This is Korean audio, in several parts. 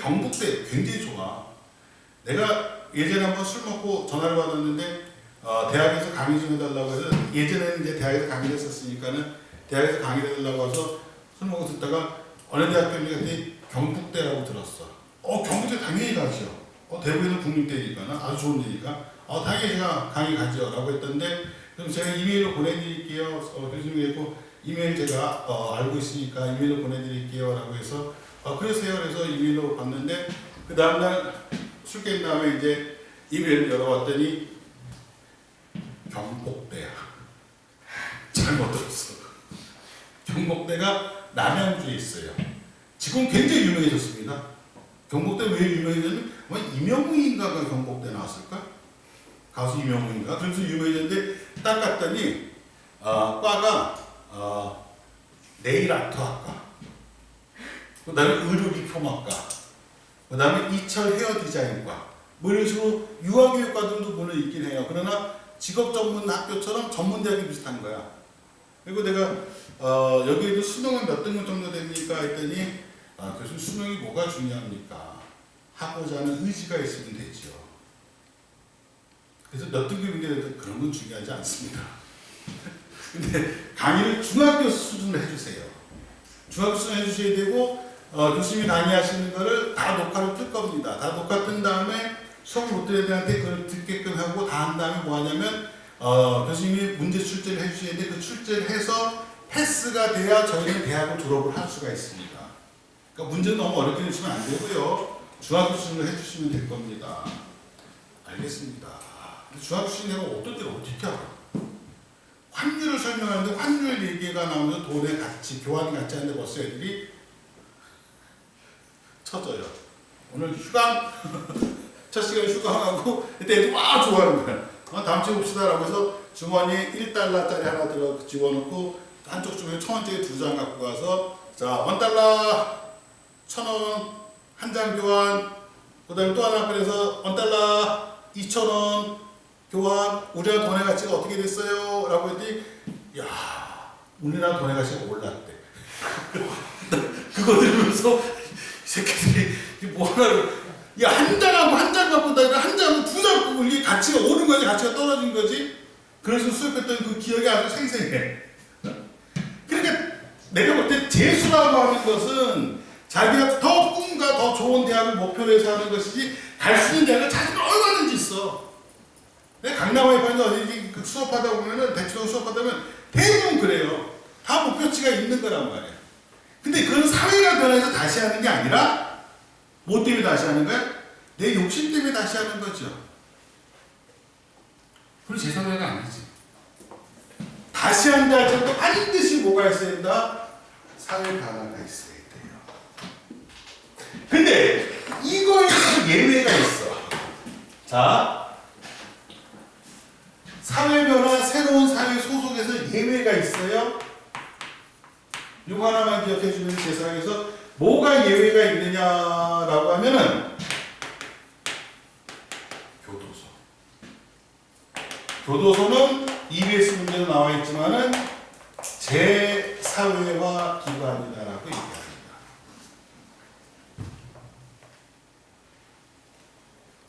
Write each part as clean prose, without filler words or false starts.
경북대 굉장히 좋아. 내가 예전에 한번 술 먹고 전화를 받았는데 대학에서 강의 좀 해달라고 해서 예전에는 이제 대학에서 강의를 했었으니까는 대학에서 강의를 해달라고 해서 술 먹고 듣다가 어느 대학교인지 그랬더니 경북대라고 들었어. 경북대 당연히 가죠. 대구에는 국립대니까 아주 좋은 데니까 당연히 제가 강의 가죠 라고 했던데 그럼 제가 이메일로 보내드릴게요. 교수님이 했고 이메일 제가 알고 있으니까 이메일로 보내드릴게요 라고 해서 그러세요. 그래서 이메일로 봤는데 그 다음날 술 깬 다음에 이제 이메일을 열어봤더니 경북대야. 잘못 들었어. 경북대가 남양주에 있어요. 지금 굉장히 유명해졌습니다. 경북대 왜 유명해졌냐면 이명웅인가가 경북대 나왔을까? 가수 이명웅인가? 그래서 유명해졌는데 딱 갔더니 과가 네일 아트학과, 그 다음에 의료기품학과, 그 다음에 이철 헤어 디자인과 뭐 이런 식으로 유아교육과들도 물론 있긴 해요. 그러나 직업 전문 학교처럼 전문대학이 비슷한 거야. 그리고 내가 여기에도 수능은 몇 등급 정도 됩니까? 했더니 교수님 수능이 뭐가 중요합니까? 하고자 하는 의지가 있으면 되죠. 그래서 몇 등급인데 그런 건 중요하지 않습니다. 근데 강의를 중학교 수준으로 해주세요. 중학교 수준으로 해주셔야 되고 교수님이 강의하시는 거를 다 녹화를 뜰 겁니다. 다 녹화 뜬 다음에 수업 못 들은 애들한테 그걸 듣게끔 하고 다 한 다음에 뭐 하냐면 교수님이 문제 출제를 해주셔야 돼. 그 출제를 해서 패스가 돼야 저희는 대학을 졸업을 할 수가 있습니다. 그러니까 문제는 너무 어렵게 내시면 안 되고요. 중학교 수준으로 해주시면 될 겁니다. 알겠습니다. 근데 중학교 수준이 내가 어떤 때를 어떻게 알아? 환율을 설명하는데 환율 얘기가 나오면 돈의 가치, 교환 가치 하는데 벌써 애들이 쳐져요. 오늘 휴강, 첫 시간에 휴강하고 그때 애들 막 좋아하는 거야. 다음 주에 봅시다 라고 해서 주머니에 1달러짜리 하나 들어 집어넣고 한쪽 주머니에 1,000원짜리 2장 갖고 가서 자, 1달러, 1,000원, 한 장 교환, 그 다음에 또 하나 꺼내서 1달러, 2,000원 교환, 우리나라 돈의 가치가 어떻게 됐어요? 라고 했더니 야, 우리나라 돈의 가치가 올랐대. 그거 들으면서 이 새끼들이 뭐 하나를 한 장하고 한 장 갖고 다니까 한 장하고 두 장 갖고 이게 가치가 오른 거지 가치가 떨어진 거지. 그래서 수업했던 그 기억이 아주 생생해. 그러니까 내가 볼 때 재수라고 하는 것은 자기가 더 꿈과 더 좋은 대학을 목표로 해서 하는 것이지 갈 수 있는 대학을 찾으면 얼마든지 있어. 내가 강남에 파는 어디 수업하다 보면은 대충 수업하다 보면 대부분 그래요. 다 목표치가 있는 거란 말이야. 근데 그건 사회가 변해서 다시 하는 게 아니라 뭐 때문에 다시 하는 거야? 내 욕심 때문에 다시 하는 거죠. 그리고 제 사회가 아니지. 다시 한다 할때도 반드시 뭐가 있어야 된다? 사회 변화가 있어야 돼요. 근데 이거에 예외가 있어. 자, 사회 변화, 새로운 사회 소속에서 예외가 있어요. 이거 하나만 기억해 주면 제 사회에서 뭐가 예외가 있느냐라고 하면은 교도소. 교도소는 EBS 문제로 나와 있지만은 제사회화 기관이다라고 얘기합니다.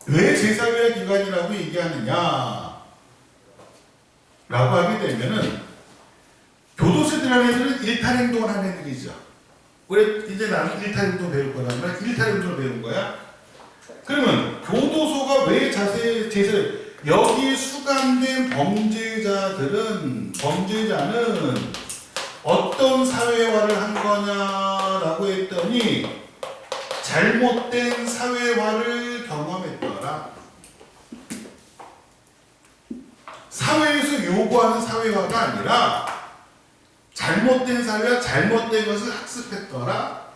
왜 제사회화 기관이라고 얘기하느냐? 라고 하게 되면은 교도소에 들어간 애들은 일탈행동을 하는 애들이죠. 왜 이제 나는 일탈행동 배울 거란 말이야? 일탈행동을 배운 거야? 그러면 교도소가 왜 제사를 여기에 수감된 범죄자는 어떤 사회화를 한 거냐라고 했더니 잘못된 사회화를 경험했더라. 사회에서 요구하는 사회화가 아니라 잘못된 사회와 잘못된 것을 학습했더라.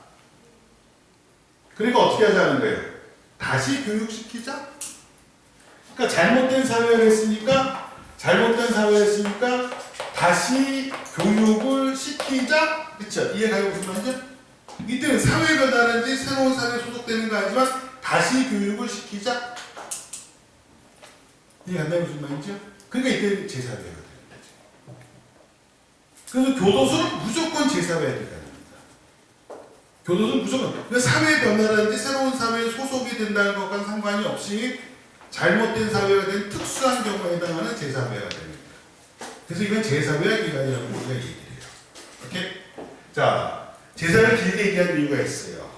그러니까 어떻게 하자는 거예요? 다시 교육시키자. 그러니까 잘못된 사회를 했으니까 다시 교육을 시키자. 그렇죠? 이해가요 무슨 말이죠? 이때는 사회가 다른지 새로운 사회에 소속되는 거 아니지만 다시 교육을 시키자. 이해간다요 무슨 말이죠? 그러니까 이때 제사회가 되는 거죠. 그래서 교도소는 무조건 제사회가 됩니다. 교도소는 무조건 그 사회 변화라든지 새로운 사회에 소속이 된다는 것과는 상관이 없이 잘못된 사회가 된 특수한 경우에 해당하는 제4회화가 됩니다. 그래서 이건 제4회화 기간이라고 우리가 얘기를 해요. 오케이? 자, 제4회를 길게 얘기하는 이유가 있어요.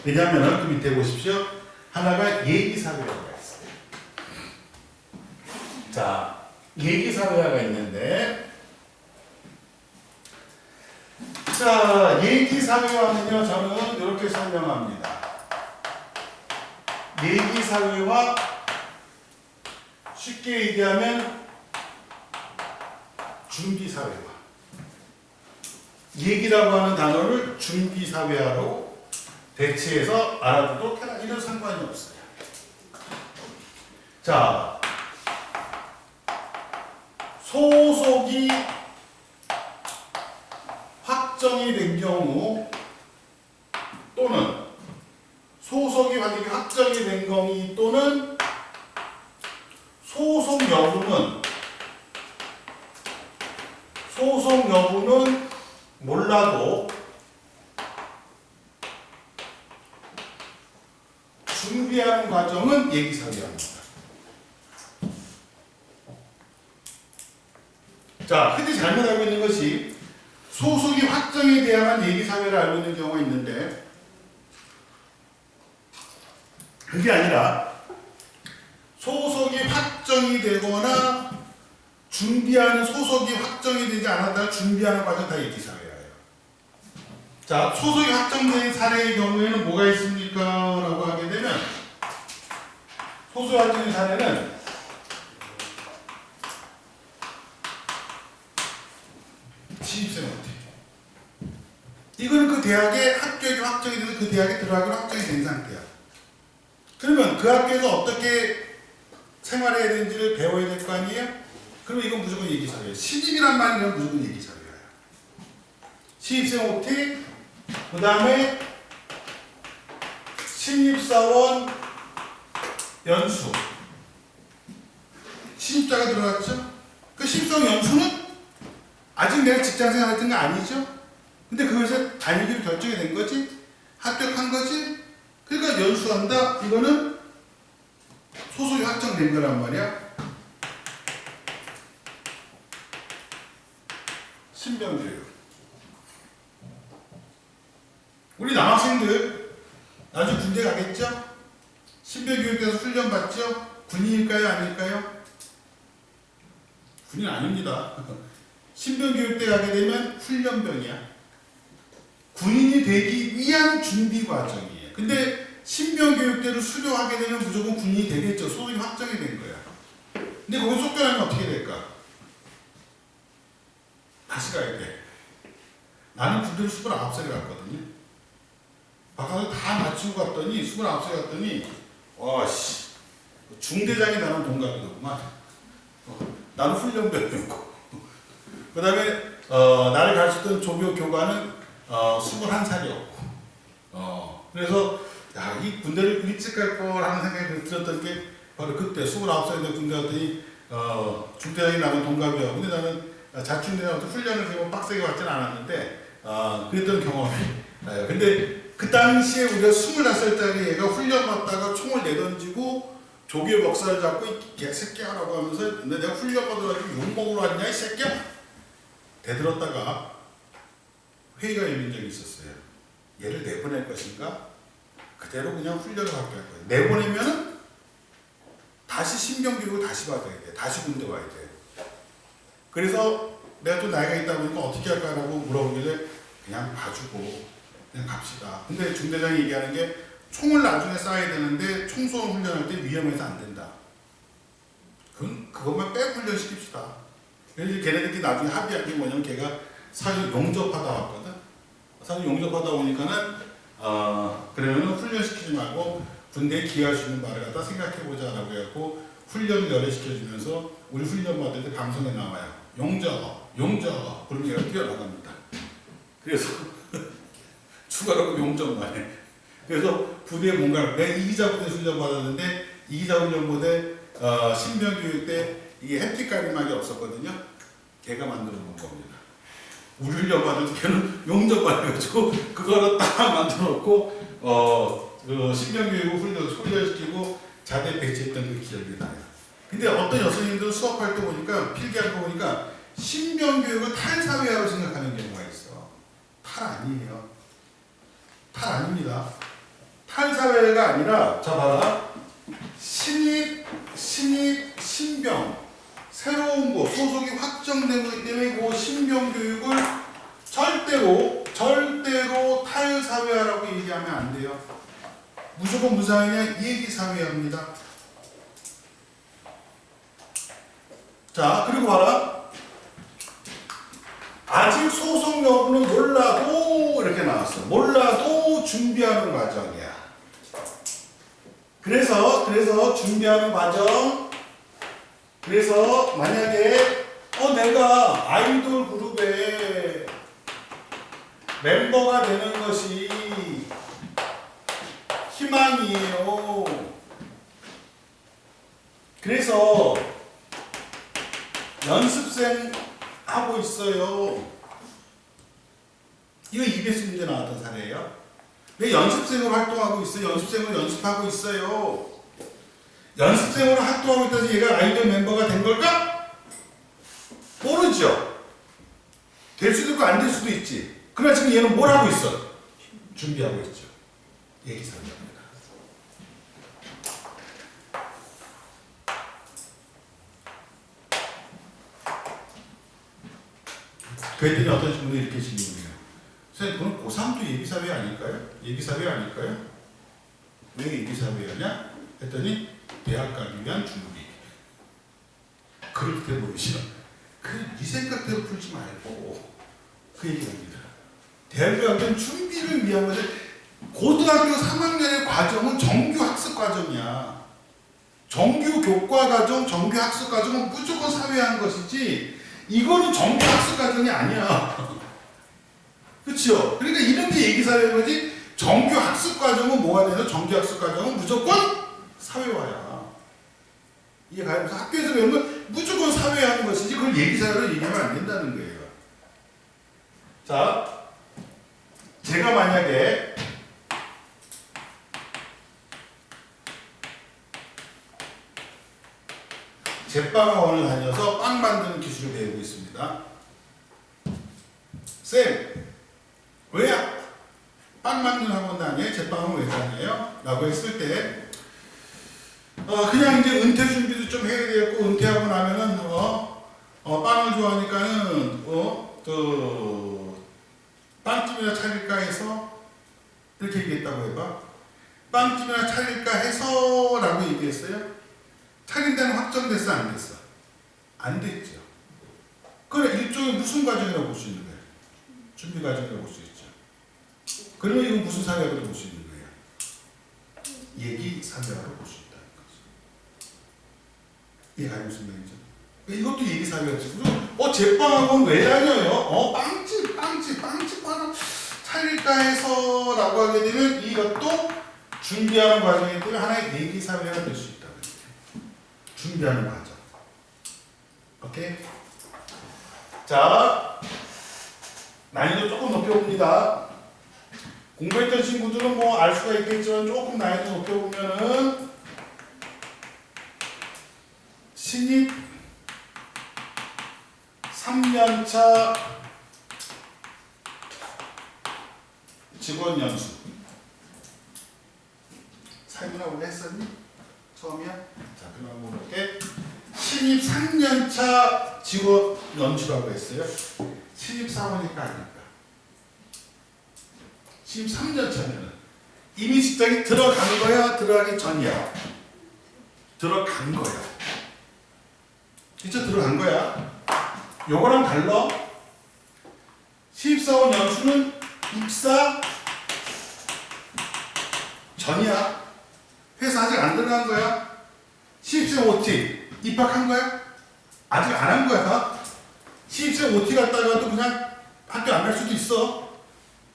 왜냐하면 그 밑에 보십시오. 하나가 얘기사회화가 있어요. 자, 얘기사회화가 있는데, 자, 얘기사회화는요, 저는 이렇게 설명합니다. 얘기사회화, 쉽게 얘기하면 준비사회화. 얘기라고 하는 단어를 준비사회화로 대체해서 알아두도록 해라. 이런 상관이 없어요. 자, 소속이 확정이 된 경우 또는 소속이 확정이 된 경우 또는 소속 여부는 몰라도 준비하는 과정은 얘기사회화입니다. 자, 흔히 잘못 알고 있는 것이 소속이 확정이 돼야만 얘기사회를 알고 있는 경우가 있는데 그게 아니라 소속이 확정이 되거나 준비하는 소속이 확정이 되지 않았다가 준비하는 과정 다 얘기사회예요. 자, 소속이 확정된 사례의 경우에는 뭐가 있습니까? 라고 하게 되면 소속이 확정된 사례는 신입생 어떻게? 이거는 그 대학의 합격이 확정이 돼서 그 대학에 들어가기로 확정이 된 상태야. 그러면 그 학교에서 어떻게 생활해야 되는지를 배워야 될 거 아니에요? 그러면 이건 무조건 얘기사회예요. 신입이란 말이면 무조건 얘기사회예요. 신입생 OT, 그 다음에 신입사원 연수. 신입자가 들어갔죠? 그 신입사원 연수는 아직 내가 직장생활 했던 거 아니죠? 근데 그것에 다니기로 결정이 된 거지? 합격한 거지? 그러니까 연수한다? 이거는 소속이 확정된 거란 말이야. 신병교육. 우리 남학생들 나중에 군대 가겠죠? 신병교육에서 훈련 받죠? 군인일까요? 아닐까요? 군인 아닙니다. 신병교육대 가게 되면 훈련병이야. 군인이 되기 위한 준비 과정이에요. 근데 신병교육대를 수료하게 되면 무조건 군인이 되겠죠. 소속이 확정이 된 거야. 근데 거기 쫓겨나면 어떻게 될까? 다시 가야 돼. 나는 군대를 29살에 갔거든요. 바깥에 다 마치고 갔더니 29살에 갔더니 와씨 중대장이 나랑 동갑이더구만. 나는 훈련병이었고 그 다음에 나를 가르쳤던 조교 교관은 21살이었고 그래서 야, 이 군대를 일찍 갈 거라는 생각이 들었던 게 바로 그때 29살에 군대 갔더니 중대장이 나랑 동갑이야. 근데 나는 자충대장부터 훈련을 해서 빡세게 받지는 않았는데 그랬던 경험이 나요. 근데 그 당시에 우리가 25살짜리 애가 훈련 받다가 총을 내던지고 조교 멱살을 잡고 이 개새끼야라고 하면서 근데 내가 훈련 받아가지고 욕먹으러 왔냐 이 새끼야? 대들었다가 회의가 열린 적이 있었어요. 얘를 내보낼 것인가? 그대로 그냥 훈련을 받게 할 거예요. 내보내면은 다시 신병교육을 다시 받아야 돼. 다시 군대 와야 돼. 그래서 내가 또 나이가 있다 보니까 어떻게 할까라고 물어보길래 그냥 봐주고 그냥 갑시다. 근데 중대장이 얘기하는 게 총을 나중에 쏴야 되는데 총소원 훈련할 때 위험해서 안 된다. 그것만 빼고 훈련시킵시다. 그래서 걔네들이 나중에 합의한 게 뭐냐면 걔가 사실 용접하다 왔거든. 사실 용접하다 오니까는 그러면은 훈련시키지 말고 군대에 기여할 수 있는 말을 갖다 생각해보자 라고 해갖고 훈련을 열애시켜주면서 우리 훈련 받을 때 방송에 나와요. 용접 그러면 얘가 뛰어나갑니다. 그래서 추가로 용접만 해. 그래서 부대에 뭔가 내가 이기자 부대 훈련 받았는데 이기자 훈련 부대 신병교육 때 이게 햄티가리막이 없었거든요. 걔가 만들어 놓은 겁니다. 우리려고 하는데 걔는 용접을 해가지고 그거를 딱 만들어놓고 그 신병교육을 훈련시키고 자대 배치했던 그 기억이 나요. 근데 어떤 여성님들 수업할 때 보니까 필기할 거 보니까 신병교육을 탈사회화로 생각하는 경우가 있어. 탈 아니에요. 탈 아닙니다. 탈사회가 아니라 자 봐라. 신입, 신병 새로운 거 소속이 확정되기 때문에 그 신병 교육을 절대로 탈사회화라고 얘기하면 안 돼요. 무조건 무슨 사회냐? 예비사회화입니다. 자, 그리고 봐라. 아직 소속 여부는 몰라도 이렇게 나왔어. 몰라도 준비하는 과정이야. 그래서 준비하는 과정. 그래서 만약에 내가 아이돌 그룹의 멤버가 되는 것이 희망이에요. 그래서 연습생 하고 있어요. 이거 EBS 문제 나왔던 사례예요. 왜 연습생으로 활동하고 있어요? 연습생으로 연습하고 있어요. 연습생으로 활동하고 있다서 얘가 아이돌 멤버가 된 걸까? 모르죠. 될 수도 있고 안 될 수도 있지. 그러나 지금 얘는 뭘 하고 있어? 준비하고 있죠. 얘기사입니다. 그랬더니 어떤 친구들이 이렇게 질문해요. 선생님, 그럼 고3도 예비사회 아닐까요? 예비사회 아닐까요? 왜 예비사회냐? 했더니 대학 가기 위한 준비. 그렇게 모르시나? 이 생각대로 풀지 말고 그 얘기합니다. 대학 가기 준비를 위한 것을 고등학교 3학년의 과정은 정규 학습 과정이야. 정규 교과 과정, 정규 학습 과정은 무조건 사회화한 것이지 이거는 정규 학습 과정이 아니야. 그렇죠? 그러니까 이런 게 얘기사회인 거지. 정규 학습 과정은 뭐가 되나? 정규 학습 과정은 무조건 사회화야. 이게 가면서 학교에서 배우면 무조건 사회화하는 것이지 그걸 얘기사회로 얘기하면 안 된다는 거예요. 자, 제가 만약에 제빵학원을 다녀서 빵 만드는 기술을 배우고 있습니다. 쌤, 왜 빵 만드는 학원 다녀요? 제빵학원 왜 다녀요? 라고 했을 때 그냥 이제 은퇴 준비도 좀 해야 되겠고 은퇴하고 나면은 빵을 좋아하니까는 빵집이나 차릴까 해서 이렇게 얘기했다고 해봐. 빵집이나 차릴까 해서 라고 얘기했어요. 차린다는 확정됐어 안 됐어? 안 됐죠. 그래 일종의 무슨 과정이라고 볼 수 있는 거예요? 준비 과정이라고 볼 수 있죠. 그러면 이건 무슨 사회화로 볼 수 있는 거예요? 얘기 사회화로 볼 수 있다는 거죠. 이해가 무슨 말이죠? 이것도 얘기 사회화지. 제빵학원 왜 다녀요? 빵집 하나 차릴까 해서 라고 하게 되면 이것도 준비하는 과정이기 때문에 하나의 얘기 사회화가 될 수 있다. 준비하는 과정. 오케이? 자, 난이도 조금 높여봅니다. 공부했던 친구들은 뭐 알 수가 있겠지만 조금 난이도 높여보면은 신입 3년차 직원 연수. 설명하고 했었니? 처음이야? 자, 그럼 이렇게 신입 3년차 직원 연수라고 했어요. 신입 사원이니까 아닐까? 신입 3년차면은 이미 직장에 들어간 거야? 들어가기 전이야? 들어간 거야. 진짜 들어간 거야. 요거랑 달라. 신입사원 연수는 입사 전이야. 회사 아직 안 들어간 거야. 신입생 OT 입학한 거야? 아직 안 한 거야. 신입생 OT 갔다가도 그냥 학교 안 갈 수도 있어.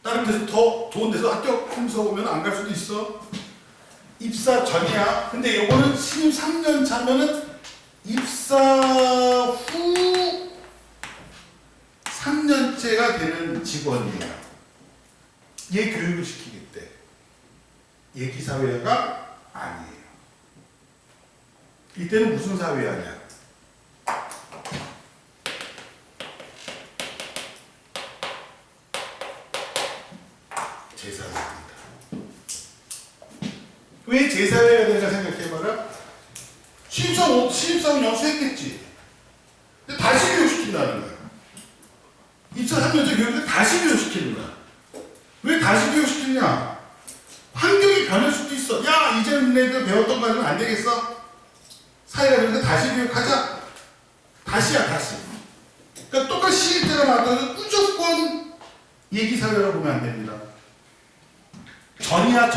다른 데서 더 좋은 데서 학교 홈서 오면 안 갈 수도 있어. 입사 전이야. 근데 요거는 신입 3년 차면은 입사 후 3년 전체가 되는 직원이에요. 얘 교육을 시키겠대. 얘기 사회화가 아니에요. 이때는 무슨 사회화냐? 제사회화입니다. 왜 제사회화가 되는가 생각해봐라. 신입사원 연수했겠지. 근데 다시 교육시킨다는 거야. 입사하면서 교육을 다시 교육시키는 거야. 왜 다시 교육시키냐? 환경이 변할 수도 있어. 야, 이제 너네들 배웠던 거 가지고 안 되겠어? 사회가 그러니까 다시 교육하자. 다시야, 다시. 그러니까 똑같이 시립대가 나왔다고 무조건 얘기사회라고 보면 안 됩니다. 전이야,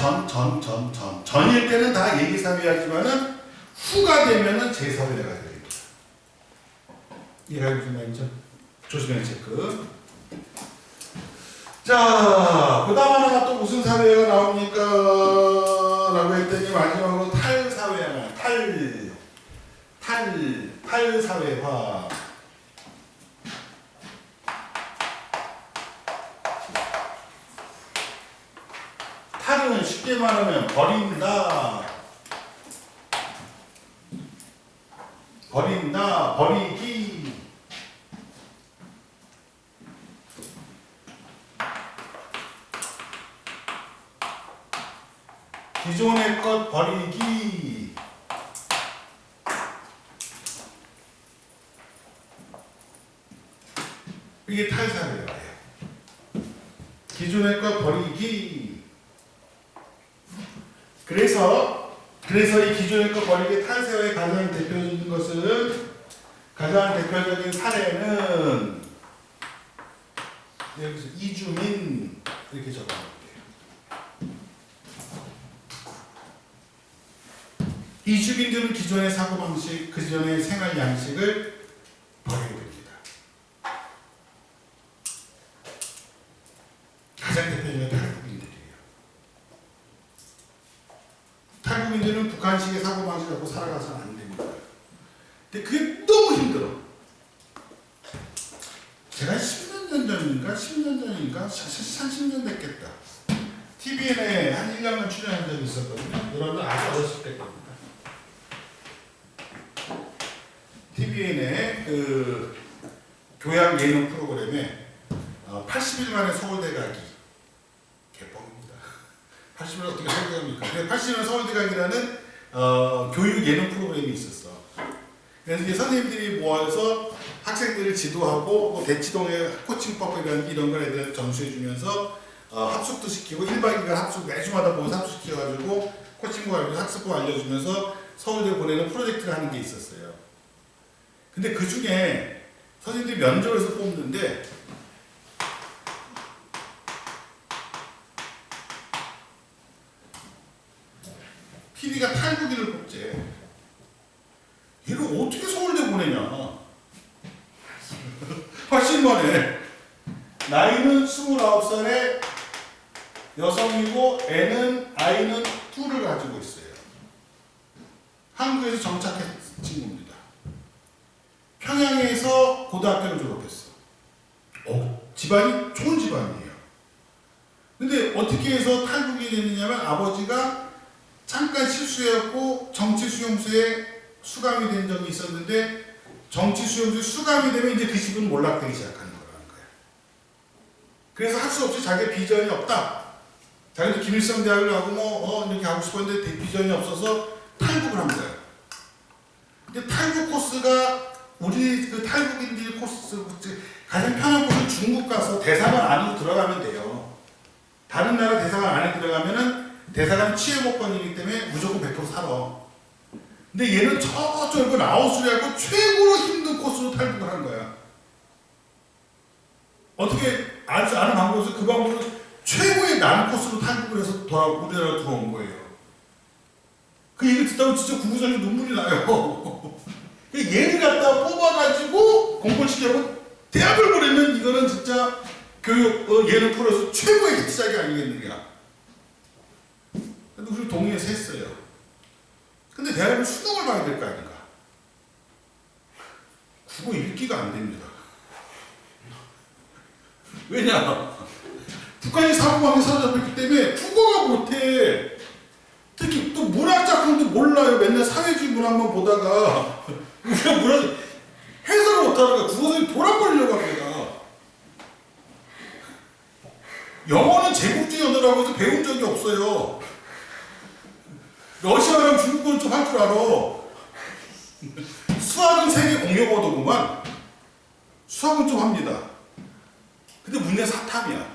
전일 때는 다 얘기사회하지만은 후가 되면은 제사회가 됩니다. 이해가 무슨 말이죠? 조심해 체크. 자, 그 다음 하나가 또 무슨 사회가 나옵니까? 라고 했더니 마지막으로 탈사회화. 탈사회화. 탈은 쉽게 말하면 버린다. 버리기. 기존의 것 버리기. 이게 탈사회화예요. 기존의 것 버리기. 그래서 이 기존의 것 버리기 탈사회의 가장 대표적인 것은, 가장 대표적인 사례는 여기서 이주민 이렇게 적어볼게요. 이주민들은 기존의 사고방식, 그전의 생활 양식을 버리게 됩니다. 가장 대표적인 탈북민들이에요. 탈북민들은 북한식의 사고방식을 갖고 살아가서는 안 됩니다. 근데 그게 너무 힘들어. 제가 10년 전인가 30년 됐겠다. TVN에 한 1년간 출연한 적이 있었거든요. 여러분들 아주 어렸을 때 겁니다. TVN의 그 교양 예능 프로그램에 80일 만에 서울대 가기 개뻥입니다. 80일 어떻게 서울대 갑니까? 80일 만에 서울대 가기라는 교육 예능 프로그램이 있었어. 그래서 이제 선생님들이 모아서 학생들을 지도하고 뭐 대치동의 코칭법 이런 걸 애들 전수해주면서 합숙도 시키고 1박 2일 합숙 매주마다 보면서 합숙시켜가지고 코칭법 알려주고 학습법 알려주면서 서울대 보내는 프로젝트를 하는 게 있었어요. 근데 그 중에 선생님들이 면접에서 뽑는데 PD가 탈북인을 뽑재. 얘를 어떻게 서울대 보내냐. 80만에 나이는 29살에 여성이고 아이는 둘을 가지고 있어요. 한국에서 정착한 친구입니다. 평양에서 고등학교를 졸업했어. 집안이 좋은 집안이에요. 근데 어떻게 해서 탈북이 됐느냐면 아버지가 잠깐 실수해갖고 정치수용소에 수감이 된 적이 있었는데 정치수용소에 수감이 되면 이제 그 집은 몰락되기 시작하는 거라는 거예요. 그래서 할 수 없이 자기 비전이 없다. 자기도 김일성 대학을 가고 이렇게 하고 싶었는데 비전이 없어서 탈북을 한 거예요. 근데 탈북 코스가 우리 그 탈북인들 코스 가장 편한 곳은 중국 가서 대사관 안으로 들어가면 돼요. 다른 나라 대사관 안에 들어가면은 대사관 취해복권이기 때문에 무조건 100% 살아. 근데 얘는 저쪽 라오스리하고 최고로 힘든 코스로 탈북을 한 거야. 어떻게 아는 방법에서 그 방법으로 최고의 난 코스로 탈북을 해서 우리나라로 들어온 거예요. 그 얘기 듣다가 진짜 구구절절 눈물이 나요. 얘를 갖다 뽑아가지고 공부를 시켜고 대학을 보내면 이거는 진짜 교육 예능 프로에서 최고의 히트작이 아니겠느냐. 근데 우리 동의해서 했어요. 근데 대학은 수능을 봐야 될 거 아닌가. 국어 읽기가 안 됩니다. 왜냐? 북한이 사고방에 사로잡혔기 때문에 국어가 못해. 특히 또 문학 작품도 몰라요. 맨날 사회주의 문학만 보다가 우리가 문학 해석을 못하는 거야. 국어선이 돌아버리려고 합니다. 영어는 제국주의 언어라고 해서 배운 적이 없어요. 러시아랑 중국어는 좀 할 줄 알아. 수학은 세계 공용어도구만. 수학은 좀 합니다. 근데 문제 사탐이야.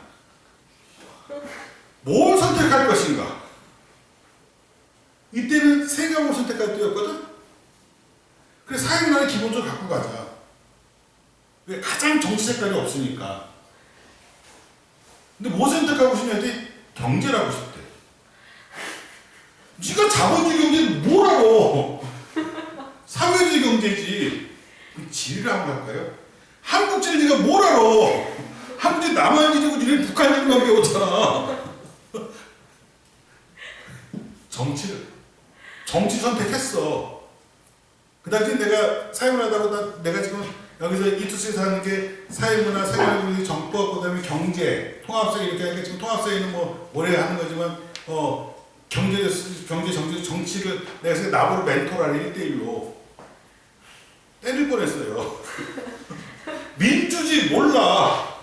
뭘 선택할 것인가? 이때는 세 과목을 선택할 때였거든? 그래서 사회문화를 기본적으로 갖고 가자. 왜? 가장 정치 색깔이 없으니까. 근데 뭐 선택하고 싶냐면 경제라고 싶대. 네가 자본주의 경제는 뭐라고? 사회주의 경제지. 지리를 한번 할까요? 한국 지리 네가 뭘 알아? 한국 지리 남한 지리고 니네 북한 지리만 배웠잖아. 정치 선택했어. 그 당시에 내가 사회문화다고 내가 지금 여기서 이투스에서 하는 게 사회문화, 생활교육, 정법, 그 다음에 경제, 통합성 이렇게 하니까 지금 통합성에는 뭐 오래 하는 거지만 정치를 내가 나보고 멘토라를 1대1로 때릴 뻔했어요. 민주주의 몰라.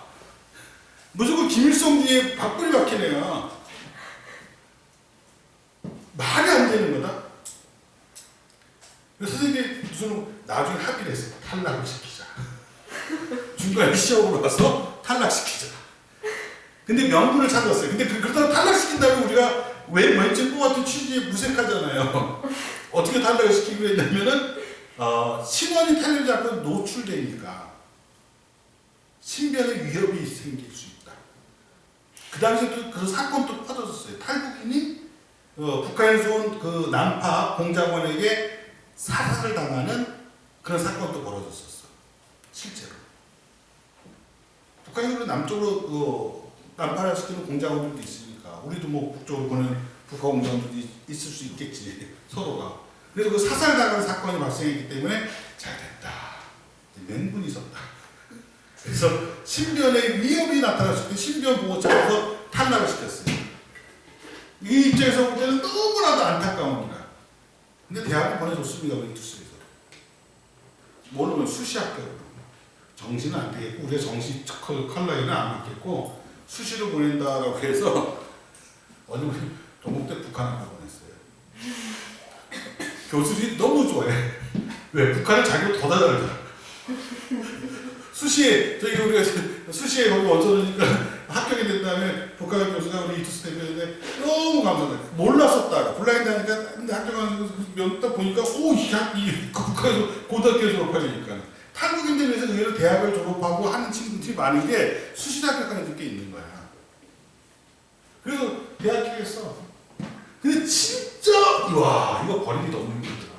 무조건 김일성 뒤에 박불이 박힌 애야. 말이 안 되는 거다. 그래서 선생님이 무슨 나중에 합의를 했어요. 탈락을 시키자. 중간에 시험으로 가서 탈락시키자. 근데 명분을 찾았어요. 근데 그렇다고 탈락시킨다면 우리가 왜 먼저 뽑았던 취지에 무색하잖아요. 어떻게 탈락을 시키기로 했냐면은 신원이 텔레비전 앞에 노출되니까 신변의 위협이 생길 수 있다. 그 당시에 또 그 사건도 퍼졌었어요. 탈북인이 북한에서 온 그 남파 공작원에게 사살을 당하는 그런 사건도 벌어졌었어. 실제로. 북한이 남쪽으로 남파를 시키는 공작원들도 있으니까 우리도 뭐 북쪽으로 보내는 북한 공작원들이 있을 수 있겠지. 서로가. 그래서 그 사살 당하는 사건이 발생했기 때문에 잘 됐다. 맹분이 있었다. 그래서 신변의 위협이 나타났을 때 신변 보호처에서 탈락을 시켰어요. 이 입장에서 볼 때는 너무나도 안타까웁니다. 근데 대학을 보내줬습니다. 우리 투스에서. 모르면 수시학교. 정시는 안 되겠고 우리가 정시 컬러에는 안 맞겠고 수시로 보낸다라고 해서 어느 동국대 북한학교 보냈어요. 교수들이 너무 좋아해. 왜? 북한은 자기가 더 잘하잖아. 수시에 우리가 수시에 거기 원서니까 합격이 된 다음에 북한 교수가 우리 이투스 대표인데 너무 감사해. 몰랐었다가 블라인드 하니까 근데 합격하는 면딱 보니까 이 북한에서 고등학교 졸업하니까 한국인들 위해서 의외로 대학을 졸업하고 하는 친구들이 많은 게 수시 합격하는 게 있는 거야. 그래서 대학 기획했어. 근데 진짜 와 이거 버리기 너무 힘들더라.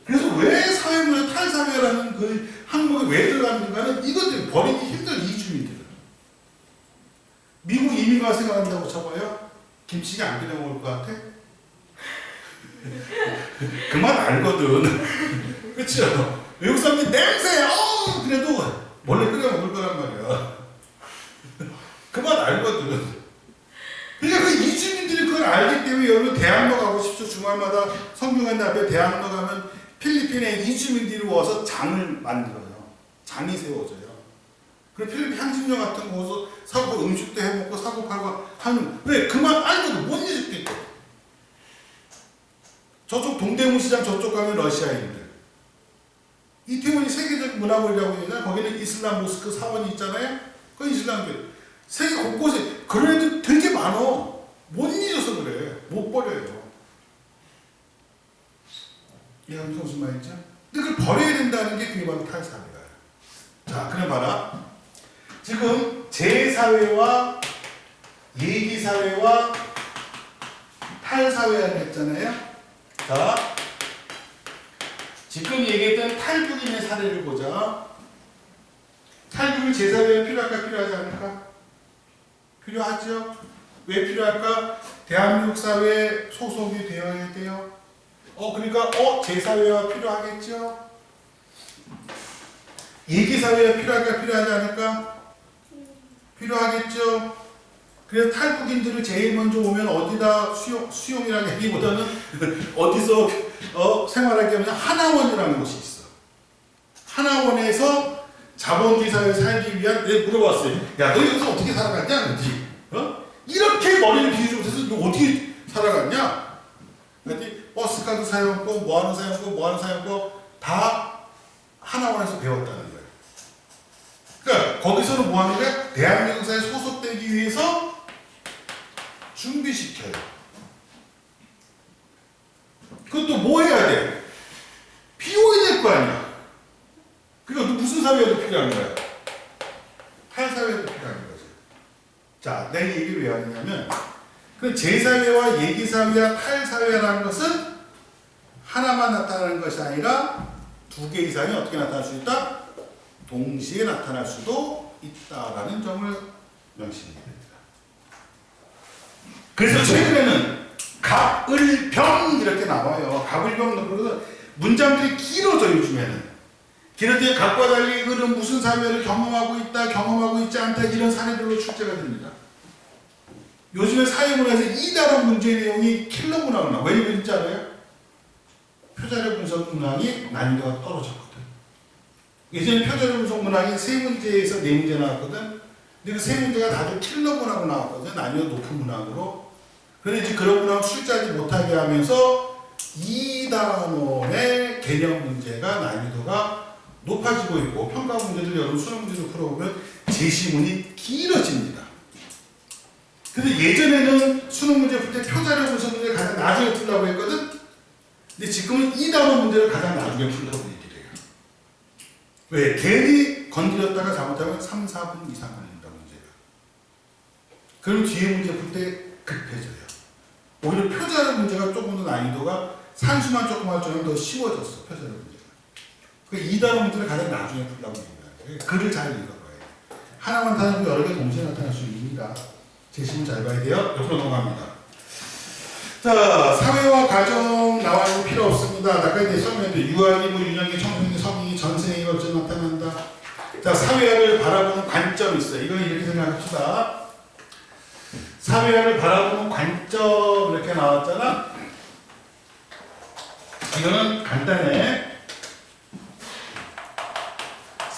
그래서 왜 사회문화 탈사회라는 그 항목에 왜 들어갔는가는 이것 때문에 버리기 힘든 이주민들. 미국 이민가 생각한다고 쳐봐요. 김치가 안 끓여 먹을 것 같아? 그만 알거든. 그렇죠? 외국 사람들이 냄새! 그래도 몰래 끓여 먹을 거란 말이야. 그만 알거든. 그러니까 그 이주민들이 그걸 알기 때문에 여러분 대학로 가고 싶죠. 주말마다 성균관 앞에 대학로 가면 필리핀에 이주민들이 와서 장을 만들어요. 장이 세워져요. 그리고 필리핀 향신료 같은 거 와서 사고 음식도 해먹고 사고 팔고 하는 왜? 그만 알고도 못 잊었겠고. 저쪽 동대문 시장 저쪽 가면 러시아인들. 이태원이 세계적 문화권이라고 얘기하잖아요. 거기는 이슬람 모스크 사원이 있잖아요. 그 이슬람교. 세계 곳곳에 그런 애들 되게 많어. 못 잊어서 그래. 못 버려요. 이해하면 무슨 말이죠? 근데 그걸 버려야 된다는 게 그게 바로 탈사회야. 자, 그럼 봐라. 지금 제사회와 예기사회와 탈사회라고 했잖아요. 자, 지금 얘기했던 탈북인의 사례를 보자. 탈북인 제사회에 필요할까 필요하지 않을까? 필요하죠. 왜 필요할까? 대한민국 사회에 소속이 되어야 돼요. 그러니까 제사회가 필요하겠죠. 얘기사회가 필요할까 필요하지 않을까? 필요하겠죠. 그래서 탈북인들을 제일 먼저 오면 어디다 수용이라기보다는 어디서 생활하게 하면 하나원이라는 곳이 있어. 하나원에서 자본주의 사회에 살기 위한, 내가 물어봤어요. 야, 너 여기서 어떻게 살아갔냐? 이렇게 머리를 비우지 못해서 너 어떻게 살아갔냐? 그랬더니 버스카드 사용법, 뭐하는 사용법, 뭐하는 사용법 다 하나원에서 배웠다는 거예요. 그러니까 거기서는 뭐하는 거야? 대한민국 사회에 소속되기 위해서 준비시켜요. 그것도 뭐 해야 돼? 비워야 될 거 아니야. 그러니까 무슨 사회에도 필요한 거야? 탈사회도 필요한 거지. 자, 내가 이 얘기를 왜 하느냐면 그 제사회와 얘기사회와 탈사회라는 것은 하나만 나타나는 것이 아니라 두 개 이상이 어떻게 나타날 수 있다? 동시에 나타날 수도 있다라는 점을 명심해야 됩니다. 그래서 최근에는 갑을병 이렇게 나와요. 갑을병 그러면 문장들이 길어져. 요즘에는 길어져. 갑과 달리 그는 무슨 사회를 경험하고 있다, 경험하고 있지 않다, 이런 사례들로 출제가 됩니다. 요즘에 사회문화에서 이다란 문제 내용이 킬러 문화가 나와. 왜 그런지 알아요? 표자료 분석 문항이 난이도가 떨어졌거든. 예전에 표자료 분석 문항이 세 문제에서 네 문제 나왔거든. 근데 그 세 문제가 다들 킬러 문항으로 나왔거든. 난이도 높은 문항으로. 그런데 이제 그런 문항을 출제하지 못하게 하면서 2단원의 개념 문제가 난이도가 높아지고 있고, 평가 문제들 여러분 수능 문제도 풀어보면 제시문이 길어집니다. 근데 예전에는 수능 문제 풀 때 표자료 분석 문제를 가장 나중에 풀려고 했거든. 근데 지금은 2단원 문제를 가장 나중에 풀려고 얘기를 해요. 왜? 괜히 건드렸다가 잘못하면 3, 4분 이상 걸린다, 문제가. 그럼 뒤에 문제 풀 때 급해져요. 오히려 표자료 문제가 조금 더 난이도가 산수만 조금 할 줄은 더 쉬워졌어, 표자료 문제가. 그 2단원 문제를 가장 나중에 풀려고 얘기해요. 글을 잘 읽어봐야 돼요. 하나만 나타나고 여러 개 동시에 나타날 수 있습니다. 제시문 잘 봐야 돼요. 옆으로 넘어갑니다. 자, 사회와 가정 나와 있는 필요 없습니다. 아까 이제 설명했죠. 유아기, 유년기, 청소년기, 성인이, 전생이 어째 나타난다. 자, 사회화를 바라보는 관점이 있어요. 이건 이렇게 생각합시다. 사회화를 바라보는 관점 이렇게 나왔잖아. 이거는 간단해.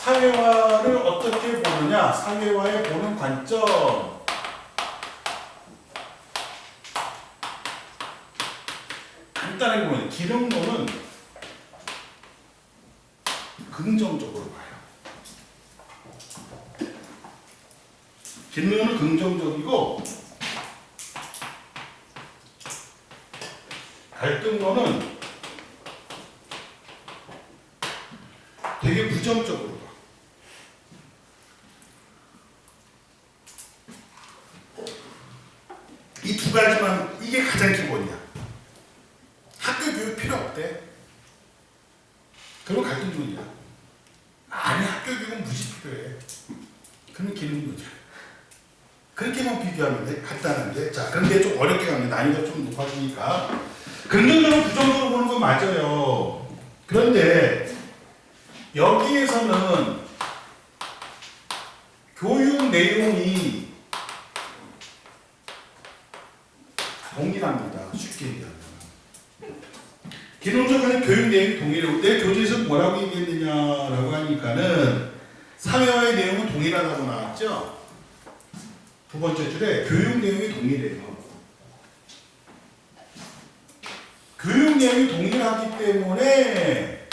사회화를 어떻게 보느냐? 사회화에 보는 관점. 간단하게 보면 기능론은 긍정적으로 봐요. 기능론은 긍정적이고 갈등론은 되게 부정적으로 봐. 이 두 가지만, 이게 가장 기본이야. 학교 교육 필요 없대. 그럼 갈등론이야. 아니, 학교 교육은 무지 필요해. 그러면 기능론이야. 그렇게만 비교하면 돼. 간단한데. 자, 그런데 좀 어렵게 가면 난이도가 좀 높아지니까. 긍정적으로 부정적으로 보는 건 맞아요. 그런데 여기에서는 교육 내용이 동일합니다. 쉽게 얘기하면. 기능적인 교육 내용이 동일하고, 내 교재에서 뭐라고 얘기했느냐라고 하니까는 사회화의 내용은 동일하다고 나왔죠. 두 번째 줄에 교육 내용이 동일해요. 교육 내용이 동일하기 때문에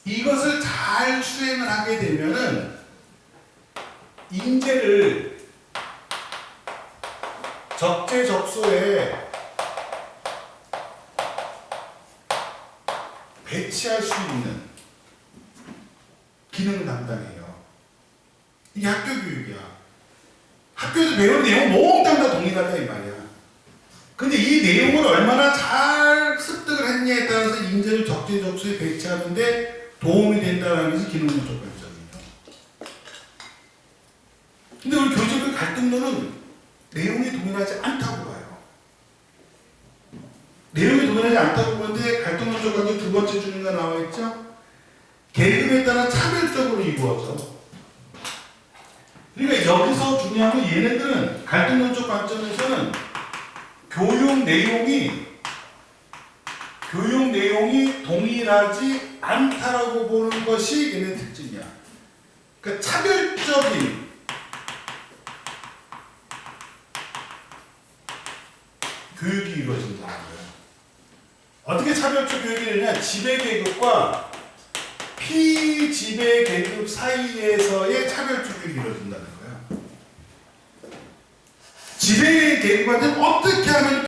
이것을 잘 수행을 하게 되면은 인재를 적재적소에 배치할 수 있는 기능을 담당해요. 이게 학교 교육이야. 학교에서 배우는 내용은 몽땅 다 동일하다 이 말이야. 근데 이 내용을 얼마나 잘 습득을 했냐에 따라서 인재를 적재적소에 배치하는데 도움이 된다는 것이 기능론적 관점이에요. 근데 우리 교직의 갈등론은 내용이 동일하지 않다고 봐요. 내용이 동일하지 않다고 보는데 갈등론적 관점 두 번째 줄에 나와 있죠. 계급에 따라 차별적으로 이루어져. 그러니까 여기서 중요한 건 얘네들은 갈등론적 관점에서는 교육 내용이 동일하지 않다라고 보는 것이 얘네 특징이야. 그러니까 차별적인 교육이 이루어진다는 거예요. 어떻게 차별적 교육이 되냐? 지배계급과 피지배계급 사이에서의 차별적 교육이 이루어진다는 거예요. 지배계급한테는 어떻게 하면